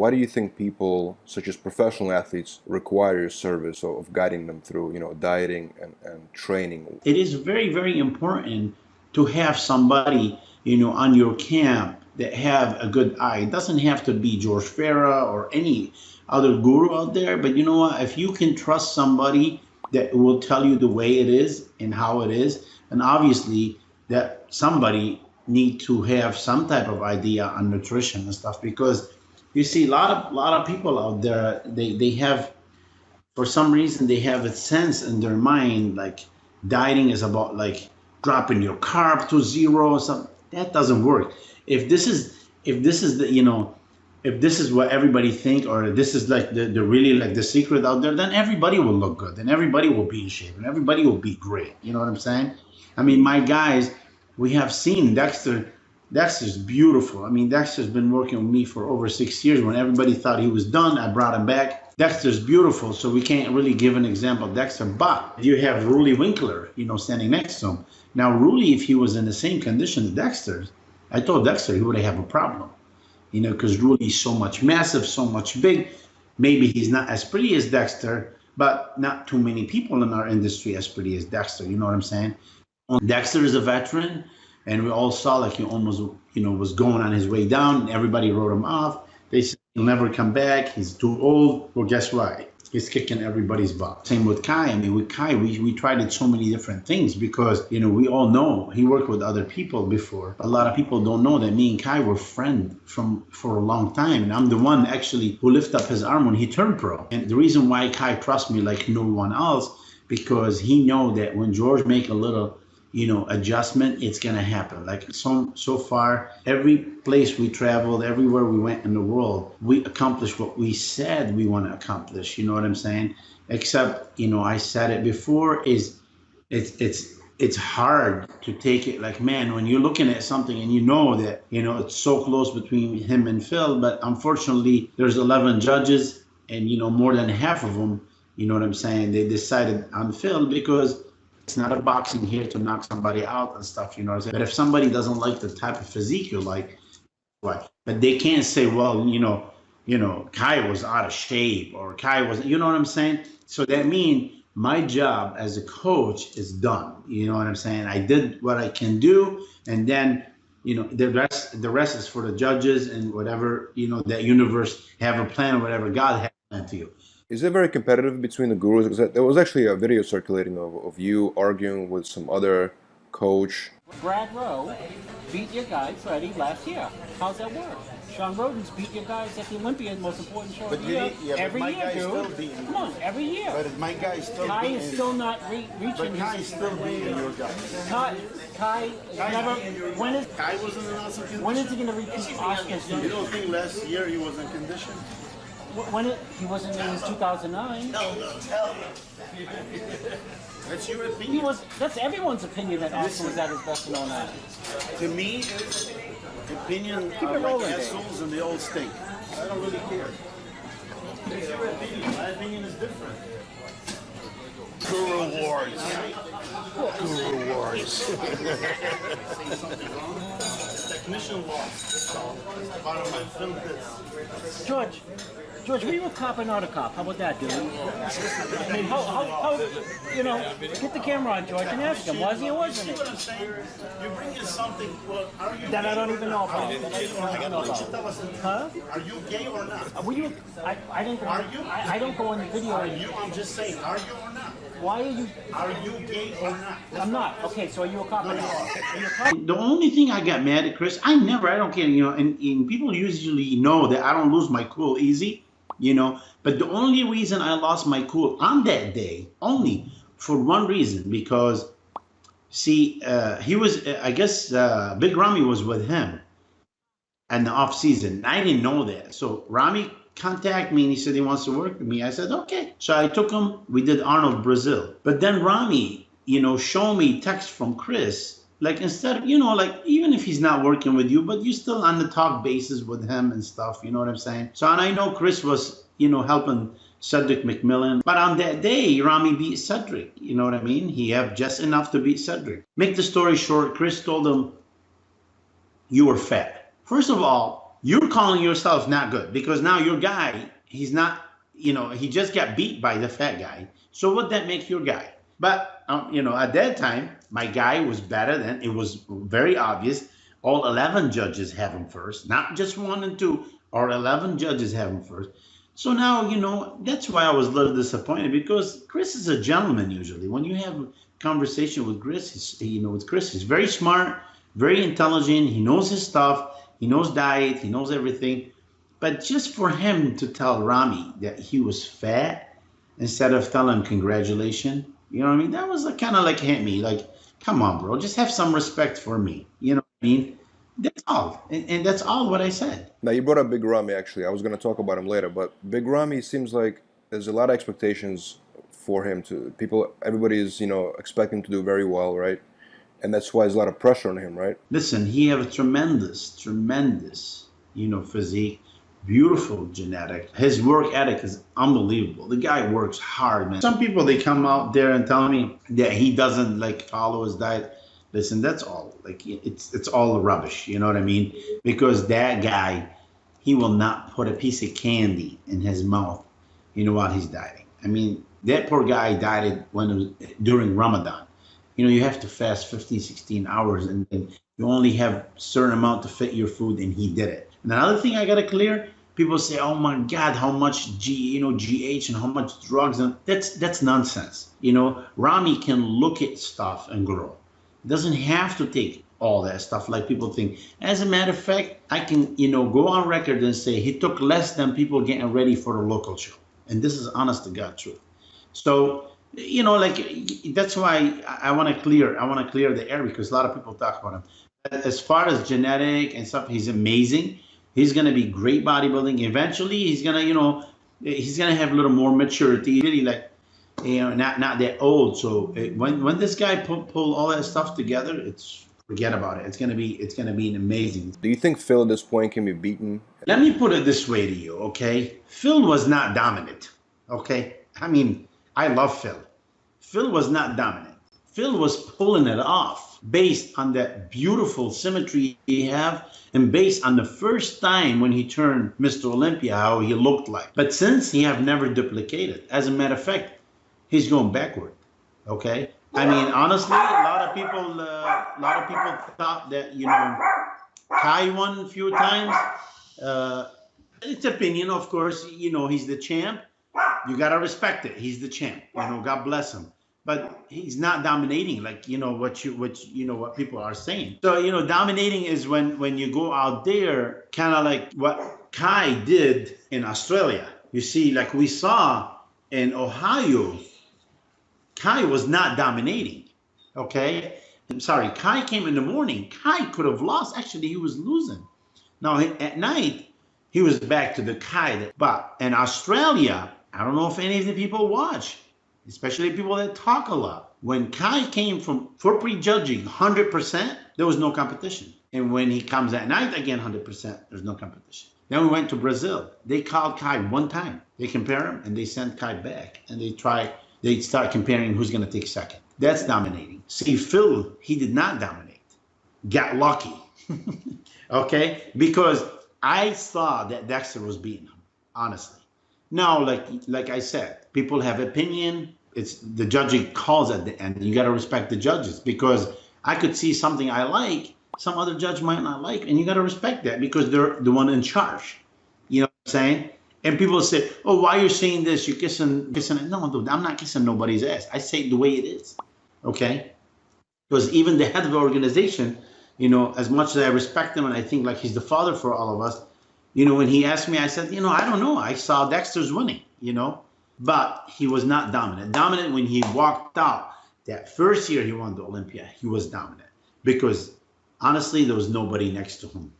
why do you think people, such as professional athletes, require your service of guiding them through, dieting and training? It is very, very important to have somebody, on your camp that have a good eye. It doesn't have to be George Farah or any other guru out there, but you know what? If you can trust somebody that will tell you the way it is and how it is, and obviously that somebody need to have some type of idea on nutrition and stuff, because you see a lot of people out there, they have, for some reason, they have a sense in their mind like dieting is about like dropping your carb to zero or something. That doesn't work. If this is the if this is what everybody think, or this is like the really like the secret out there, then everybody will look good and everybody will be in shape and everybody will be great. You know what I'm saying? I mean, my guys, we have seen Dexter. Dexter's beautiful. I mean, Dexter's been working with me for over 6 years. When everybody thought he was done, I brought him back. Dexter's beautiful, so we can't really give an example of Dexter. But you have Ruli Winkler, standing next to him. Now, Ruli, if he was in the same condition as Dexter, I told Dexter he would have a problem. Because Ruli's so much massive, so much big. Maybe he's not as pretty as Dexter, but not too many people in our industry as pretty as Dexter. You know what I'm saying? Dexter is a veteran, and we all saw like he almost, was going on his way down, and everybody wrote him off. They said he'll never come back. He's too old. Well, guess what? He's kicking everybody's butt. Same with Kai. I mean, with Kai, we tried it so many different things because, we all know he worked with other people before. A lot of people don't know that me and Kai were friends for a long time. And I'm the one actually who lifted up his arm when he turned pro. And the reason why Kai trusts me like no one else, because he know that when George make a little adjustment, it's gonna happen. Like so far, every place we traveled, everywhere we went in the world, we accomplished what we said we want to accomplish. You know what I'm saying? Except, I said it before, it's hard to take it like, man, when you're looking at something and that, it's so close between him and Phil, but unfortunately there's 11 judges and, more than half of them, you know what I'm saying, they decided on Phil because it's not a boxing here to knock somebody out and stuff, you know what I'm saying? But if somebody doesn't like the type of physique you like, what? But they can't say, well, Kai was out of shape or Kai was, you know what I'm saying? So that means my job as a coach is done. You know what I'm saying? I did what I can do, and then, the rest is for the judges and whatever, that universe have a plan or whatever God has planned to you. Is it very competitive between the gurus? Because there was actually a video circulating of you arguing with some other coach. Brad Rowe beat your guy, Freddie, last year. How's that work? Sean Roden's beat your guys at the Olympia, most important show of the year. Every year, dude. Come on, every year. But my guy is still Kai is still not reaching. But Kai is still beating your guy. Kai never. Kai wasn't in awesome condition. When is he going to repeat Oscar's? You don't think last year he was in condition? He wasn't in 2009. No, tell me. That's your opinion. That's everyone's opinion that Oscar was at his best and all that. To me, opinion are like assholes and they all stink. I don't really care. It's your opinion. My opinion is different. Guru Wars. Guru Wars. Technician lost. Part of my film bits. George, were you a cop or not a cop? How about that, dude? I mean, how get the camera on, George, and ask him, was he or wasn't he? See what I'm saying? You bring in something, well, are you that I don't even know about. Huh? Are you gay or not? Were you? I didn't. Are you? I don't go in the video. I'm just saying, are you or not? Why are you? Are you gay or not? I'm not. Okay, so are you a cop? No, you are. The only thing I got mad at, Chris, I don't care, and people usually know that I don't lose my cool easy, but the only reason I lost my cool on that day, only for one reason, because, see, he was, I guess, Big Ramy was with him in the off season. I didn't know that. So Ramy contacted me and he said he wants to work with me. I said, okay. So I took him, we did Arnold Brazil. But then Ramy, showed me text from Chris, like instead of, like even if he's not working with you, but you're still on the talk basis with him and stuff, you know what I'm saying? So, and I know Chris was, helping Cedric McMillan, but on that day, Ramy beat Cedric, you know what I mean? He had just enough to beat Cedric. Make the story short, Chris told him, you were fat. First of all, you're calling yourself not good because now your guy, he's not, you know, he just got beat by the fat guy. So would that make your guy? But, you know, at that time, my guy was better than, it was very obvious. All 11 judges have him first, not just 1 and 2, or 11 judges have him first. So now, you know, that's why I was a little disappointed because Chris is a gentleman usually. When you have a conversation with Chris, he's very smart, very intelligent. He knows his stuff. He knows diet. He knows everything. But just for him to tell Rami that he was fat instead of telling him congratulations, you know what I mean? That was kind of like hit me. Like, come on, bro, just have some respect for me. You know what I mean? That's all. And that's all what I said. Now, you brought up Big Ramy, actually. I was going to talk about him later, but Big Ramy seems like there's a lot of expectations for him to everybody is, you know, expecting him to do very well, right? And that's why there's a lot of pressure on him, right? Listen, he have a tremendous, you know, physique, beautiful genetic. His work ethic is unbelievable. The guy works hard, man. Some people, they come out there and tell me that he doesn't like follow his diet. Listen, that's all, like, it's all rubbish, you know what I mean? Because that guy, he will not put a piece of candy in his mouth, you know, while he's dieting. I mean, that poor guy dieted during Ramadan. You know, you have to fast 15, 16 hours and you only have a certain amount to fit your food, and he did it. And another thing I gotta clear, people say, oh my God, how much GH and how much drugs, and that's nonsense. You know, Ramy can look at stuff and grow. Doesn't have to take all that stuff like people think. As a matter of fact, I can, you know, go on record and say he took less than people getting ready for the local show. And this is honest to God truth. So, you know, like, that's why I want to clear the air, because a lot of people talk about him. As far as genetic and stuff, he's amazing. He's going to be great bodybuilding. Eventually, he's going to, you know, he's going to have a little more maturity. Really, like, you know, not that old. So when this guy pull all that stuff together, forget about it. It's gonna be amazing. Do you think Phil at this point can be beaten? Let me put it this way to you, okay? Phil was not dominant, okay? I mean, I love Phil. Phil was not dominant. Phil was pulling it off based on that beautiful symmetry he have, and based on the first time when he turned Mr. Olympia, how he looked like. But since he have never duplicated, as a matter of fact, he's going backward, okay? I mean, honestly, a lot of people thought that, you know, Kai won a few times. It's opinion, of course. You know, he's the champ. You gotta respect it. He's the champ. You know, God bless him. But he's not dominating, like, you know, what people are saying. So, you know, dominating is when you go out there, kind of like what Kai did in Australia. You see, like we saw in Ohio, Kai was not dominating, okay? I'm sorry, Kai came in the morning. Kai could have lost. Actually, he was losing. Now, at night, he was back to the Kai. But in Australia, I don't know if any of the people watch, especially people that talk a lot. When Kai came for prejudging 100%, there was no competition. And when he comes at night again 100%, there's no competition. Then we went to Brazil. They called Kai one time. They compare him and they send Kai back. And they start comparing who's going to take second. That's dominating. See, Phil, he did not dominate. Got lucky. Okay? Because I saw that Dexter was beating him, honestly. Now, like I said, people have opinion. It's the judging calls at the end. You got to respect the judges, because I could see something I like, some other judge might not like, and you got to respect that because they're the one in charge. You know what I'm saying? And people say, oh, why are you saying this? You're kissing. No, dude, I'm not kissing nobody's ass. I say it the way it is, okay? Because even the head of the organization, you know, as much as I respect him and I think like he's the father for all of us, you know, when he asked me, I said, you know, I don't know. I saw Dexter's winning, you know, but he was not dominant. Dominant when he walked out. That first year he won the Olympia, he was dominant because honestly, there was nobody next to him.